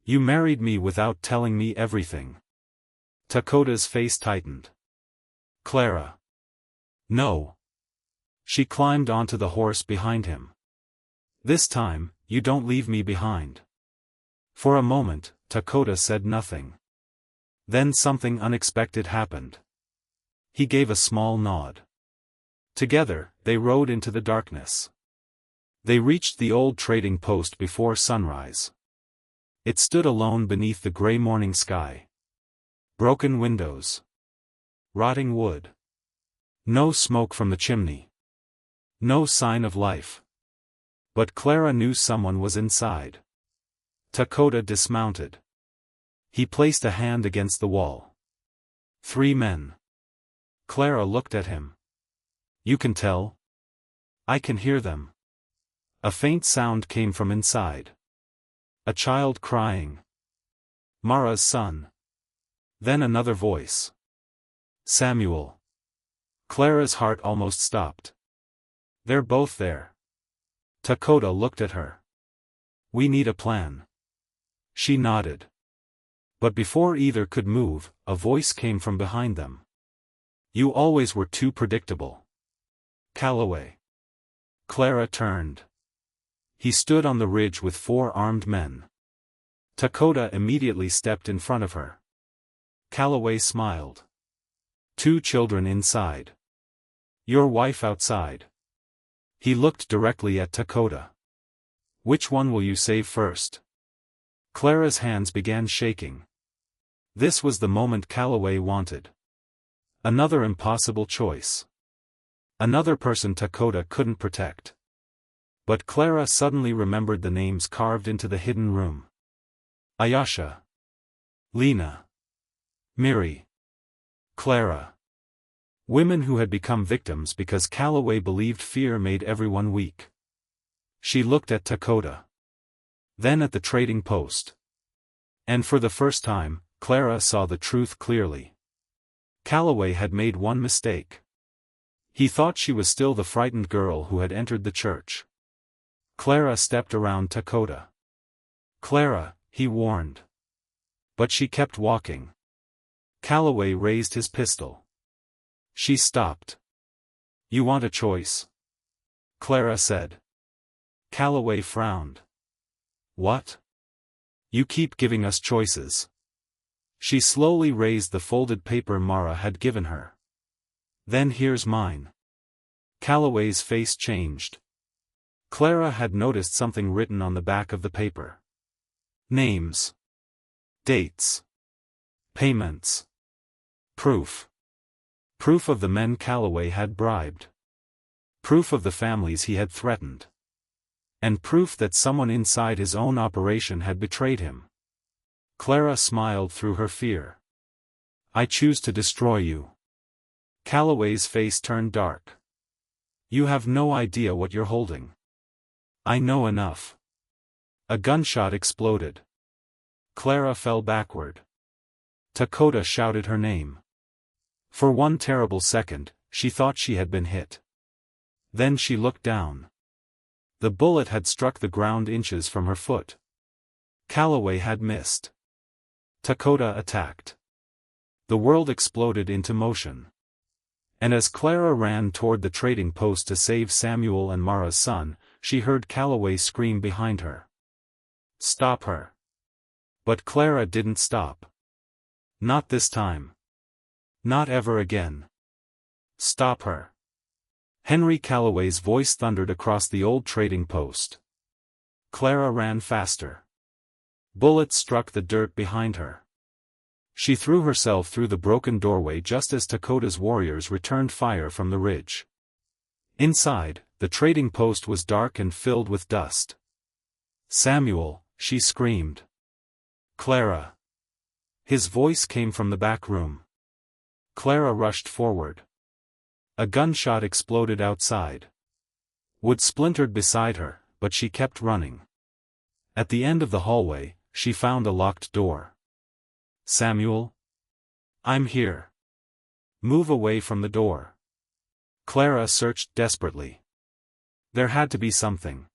You married me without telling me everything. Dakota's face tightened. Clara. No. She climbed onto the horse behind him. This time, you don't leave me behind. For a moment, Dakota said nothing. Then something unexpected happened. He gave a small nod. Together, they rode into the darkness. They reached the old trading post before sunrise. It stood alone beneath the gray morning sky. Broken windows. Rotting wood. No smoke from the chimney. No sign of life. But Clara knew someone was inside. Dakota dismounted. He placed a hand against the wall. 3 men. Clara looked at him. You can tell? I can hear them. A faint sound came from inside. A child crying. Mara's son. Then another voice. Samuel. Clara's heart almost stopped. They're both there. Dakota looked at her. We need a plan. She nodded. But before either could move, a voice came from behind them. You always were too predictable. Calloway. Clara turned. He stood on the ridge with 4 armed men. Dakota immediately stepped in front of her. Calloway smiled. 2 children inside. Your wife outside. He looked directly at Dakota. Which one will you save first? Clara's hands began shaking. This was the moment Calloway wanted. Another impossible choice. Another person Dakota couldn't protect. But Clara suddenly remembered the names carved into the hidden room. Ayasha. Lena. Miri. Clara. Women who had become victims because Calloway believed fear made everyone weak. She looked at Dakota. Then at the trading post. And for the first time, Clara saw the truth clearly. Calloway had made one mistake. He thought she was still the frightened girl who had entered the church. Clara stepped around Dakota. Clara, he warned. But she kept walking. Calloway raised his pistol. She stopped. You want a choice? Clara said. Calloway frowned. What? You keep giving us choices. She slowly raised the folded paper Mara had given her. Then here's mine. Calloway's face changed. Clara had noticed something written on the back of the paper. Names. Dates. Payments. Proof. Proof of the men Calloway had bribed. Proof of the families he had threatened. And proof that someone inside his own operation had betrayed him. Clara smiled through her fear. I choose to destroy you. Calloway's face turned dark. You have no idea what you're holding. I know enough. A gunshot exploded. Clara fell backward. Dakota shouted her name. For one terrible second, she thought she had been hit. Then she looked down. The bullet had struck the ground inches from her foot. Calloway had missed. Dakota attacked. The world exploded into motion. And as Clara ran toward the trading post to save Samuel and Mara's son, she heard Calloway scream behind her. Stop her. But Clara didn't stop. Not this time. Not ever again. Stop her. Henry Calloway's voice thundered across the old trading post. Clara ran faster. Bullets struck the dirt behind her. She threw herself through the broken doorway just as Dakota's warriors returned fire from the ridge. Inside, the trading post was dark and filled with dust. Samuel, she screamed. Clara. His voice came from the back room. Clara rushed forward. A gunshot exploded outside. Wood splintered beside her, but she kept running. At the end of the hallway, she found a locked door. Samuel? I'm here. Move away from the door. Clara searched desperately. There had to be something.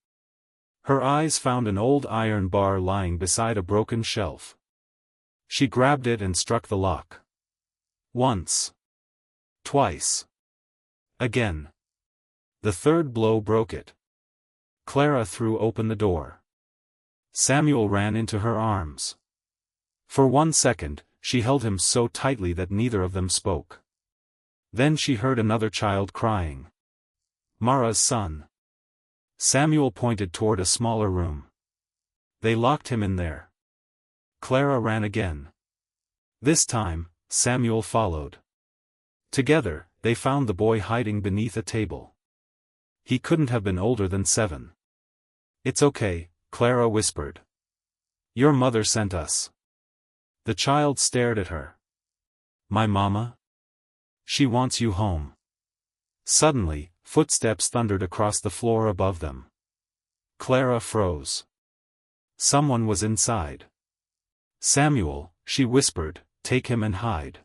Her eyes found an old iron bar lying beside a broken shelf. She grabbed it and struck the lock. Once. Twice. Again. The third blow broke it. Clara threw open the door. Samuel ran into her arms. For 1 second, she held him so tightly that neither of them spoke. Then she heard another child crying. Mara's son. Samuel pointed toward a smaller room. They locked him in there. Clara ran again. This time, Samuel followed. Together, they found the boy hiding beneath a table. He couldn't have been older than 7. It's okay, Clara whispered. Your mother sent us. The child stared at her. My mama? She wants you home. Suddenly, footsteps thundered across the floor above them. Clara froze. Someone was inside. Samuel, she whispered, take him and hide.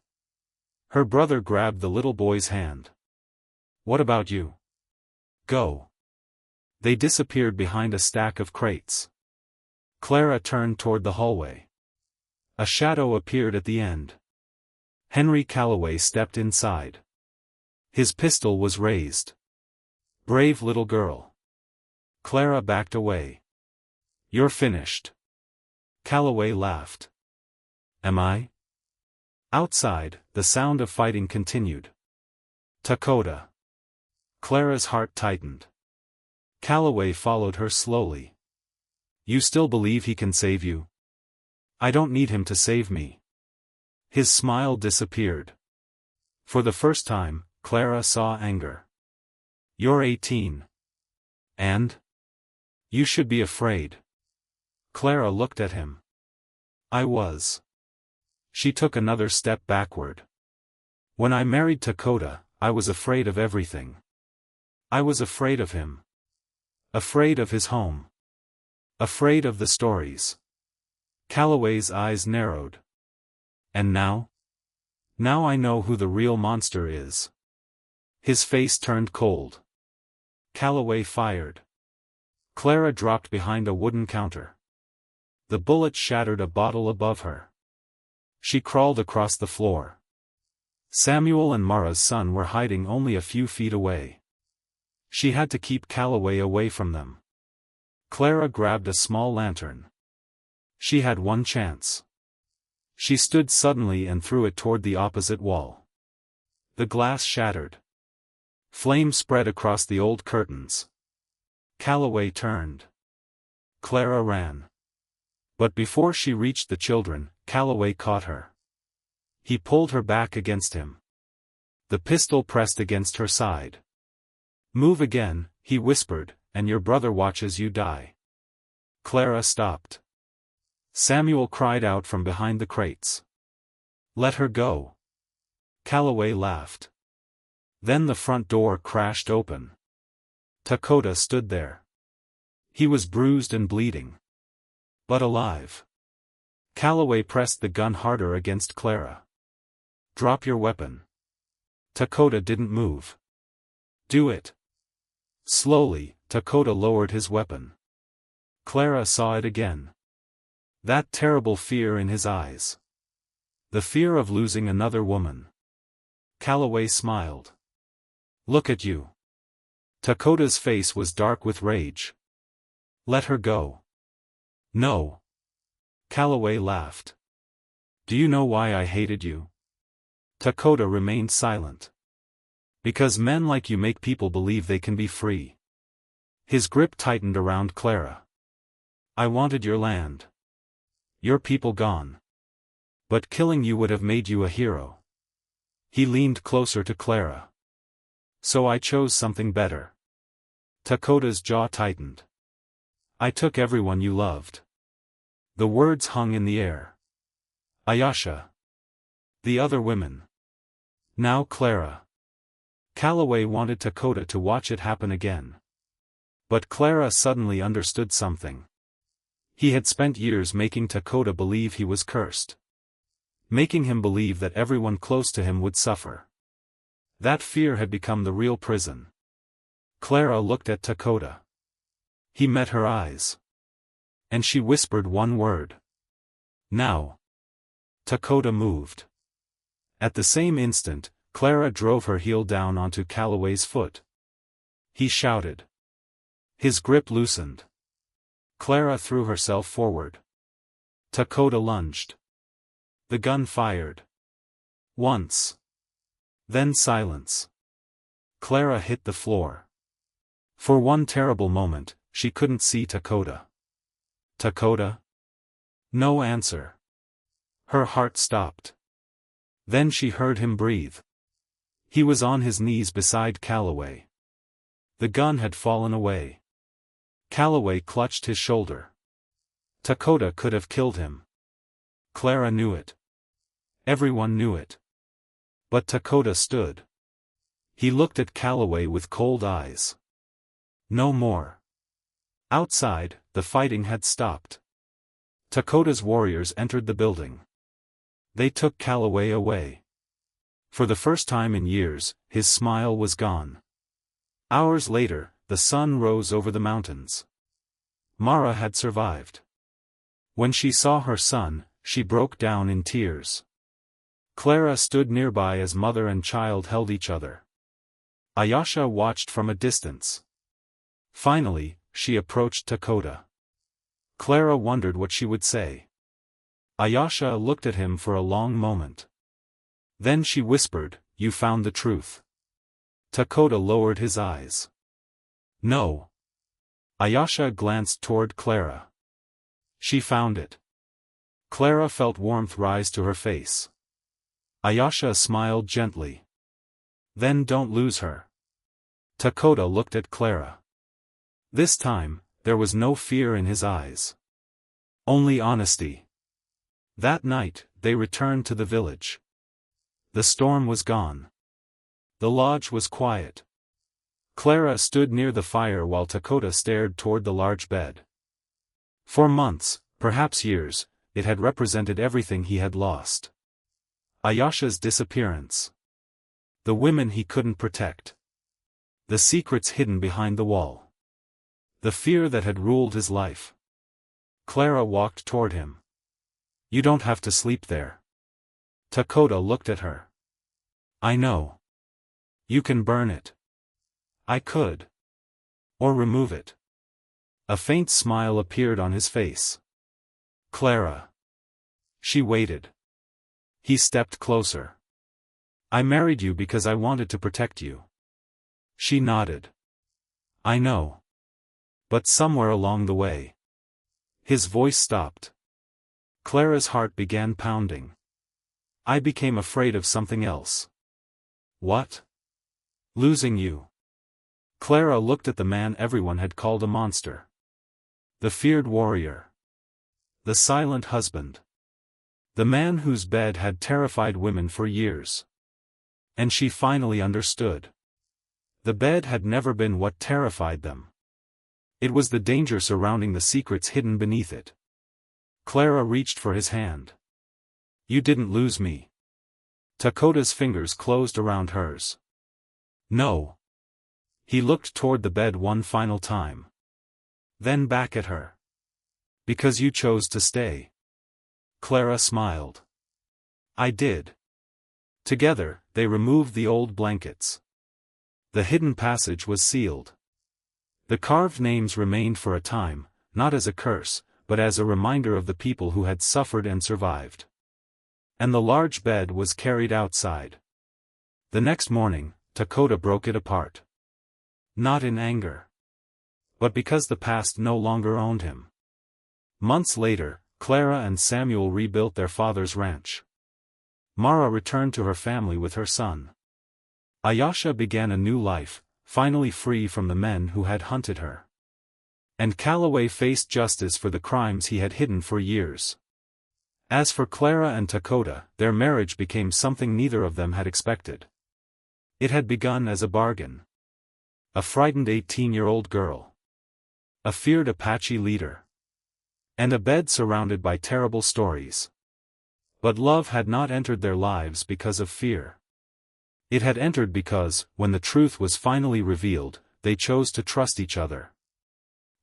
Her brother grabbed the little boy's hand. What about you? Go. They disappeared behind a stack of crates. Clara turned toward the hallway. A shadow appeared at the end. Henry Calloway stepped inside. His pistol was raised. Brave little girl. Clara backed away. You're finished. Calloway laughed. Am I? Outside, the sound of fighting continued. Dakota. Clara's heart tightened. Calloway followed her slowly. You still believe he can save you? I don't need him to save me. His smile disappeared. For the first time, Clara saw anger. You're 18. And? You should be afraid. Clara looked at him. I was. She took another step backward. When I married Dakota, I was afraid of everything. I was afraid of him. Afraid of his home. Afraid of the stories. Calloway's eyes narrowed. And now? Now I know who the real monster is. His face turned cold. Calloway fired. Clara dropped behind a wooden counter. The bullet shattered a bottle above her. She crawled across the floor. Samuel and Mara's son were hiding only a few feet away. She had to keep Calloway away from them. Clara grabbed a small lantern. She had one chance. She stood suddenly and threw it toward the opposite wall. The glass shattered. Flame spread across the old curtains. Calloway turned. Clara ran. But before she reached the children, Calloway caught her. He pulled her back against him. The pistol pressed against her side. "Move again," he whispered, "and your brother watches you die." Clara stopped. Samuel cried out from behind the crates. "Let her go." Calloway laughed. Then the front door crashed open. Dakota stood there. He was bruised and bleeding, but alive. Calloway pressed the gun harder against Clara. "Drop your weapon." Dakota didn't move. "Do it." Slowly, Dakota lowered his weapon. Clara saw it again. That terrible fear in his eyes. The fear of losing another woman. Calloway smiled. "Look at you." Dakota's face was dark with rage. "Let her go." "No." Calloway laughed. "Do you know why I hated you?" Dakota remained silent. "Because men like you make people believe they can be free." His grip tightened around Clara. "I wanted your land. Your people gone. But killing you would have made you a hero." He leaned closer to Clara. "So I chose something better." Dakota's jaw tightened. "I took everyone you loved." The words hung in the air. Ayasha. The other women. Now Clara. Calloway wanted Dakota to watch it happen again. But Clara suddenly understood something. He had spent years making Dakota believe he was cursed. Making him believe that everyone close to him would suffer. That fear had become the real prison. Clara looked at Dakota. He met her eyes. And she whispered one word. "Now." Dakota moved. At the same instant, Clara drove her heel down onto Calloway's foot. He shouted. His grip loosened. Clara threw herself forward. Dakota lunged. The gun fired. Once. Then silence. Clara hit the floor. For one terrible moment, she couldn't see Dakota. Dakota? No answer. Her heart stopped. Then she heard him breathe. He was on his knees beside Calloway. The gun had fallen away. Calloway clutched his shoulder. Dakota could have killed him. Clara knew it. Everyone knew it. But Dakota stood. He looked at Calloway with cold eyes. No more. Outside, the fighting had stopped. Dakota's warriors entered the building. They took Calloway away. For the first time in years, his smile was gone. Hours later, the sun rose over the mountains. Mara had survived. When she saw her son, she broke down in tears. Clara stood nearby as mother and child held each other. Ayasha watched from a distance. Finally, she approached Dakota. Clara wondered what she would say. Ayasha looked at him for a long moment. Then she whispered, "You found the truth." Dakota lowered his eyes. No. Ayasha glanced toward Clara. She found it. Clara felt warmth rise to her face. Ayasha smiled gently. Then don't lose her. Dakota looked at Clara. This time, there was no fear in his eyes. Only honesty. That night, they returned to the village. The storm was gone. The lodge was quiet. Clara stood near the fire while Dakota stared toward the large bed. For months, perhaps years, it had represented everything he had lost. Ayasha's disappearance. The women he couldn't protect. The secrets hidden behind the wall. The fear that had ruled his life. Clara walked toward him. You don't have to sleep there. Dakota looked at her. I know. You can burn it. I could. Or remove it. A faint smile appeared on his face. Clara. She waited. He stepped closer. I married you because I wanted to protect you. She nodded. I know. But somewhere along the way. His voice stopped. Clara's heart began pounding. I became afraid of something else. What? Losing you. Clara looked at the man everyone had called a monster. The feared warrior. The silent husband. The man whose bed had terrified women for years. And she finally understood. The bed had never been what terrified them. It was the danger surrounding the secrets hidden beneath it. Clara reached for his hand. You didn't lose me. Dakota's fingers closed around hers. No. He looked toward the bed one final time. Then back at her. Because you chose to stay. Clara smiled. I did. Together, they removed the old blankets. The hidden passage was sealed. The carved names remained for a time, not as a curse, but as a reminder of the people who had suffered and survived. And the large bed was carried outside. The next morning, Dakota broke it apart. Not in anger. But because the past no longer owned him. Months later, Clara and Samuel rebuilt their father's ranch. Mara returned to her family with her son. Ayesha began a new life, finally free from the men who had hunted her. And Calloway faced justice for the crimes he had hidden for years. As for Clara and Dakota, their marriage became something neither of them had expected. It had begun as a bargain. A frightened 18-year-old girl. A feared Apache leader. And a bed surrounded by terrible stories. But love had not entered their lives because of fear. It had entered because, when the truth was finally revealed, they chose to trust each other.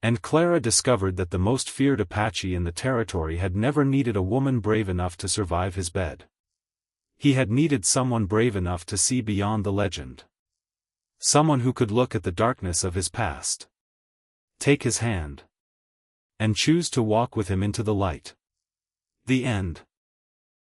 And Clara discovered that the most feared Apache in the territory had never needed a woman brave enough to survive his bed. He had needed someone brave enough to see beyond the legend. Someone who could look at the darkness of his past. Take his hand. And choose to walk with him into the light. The end.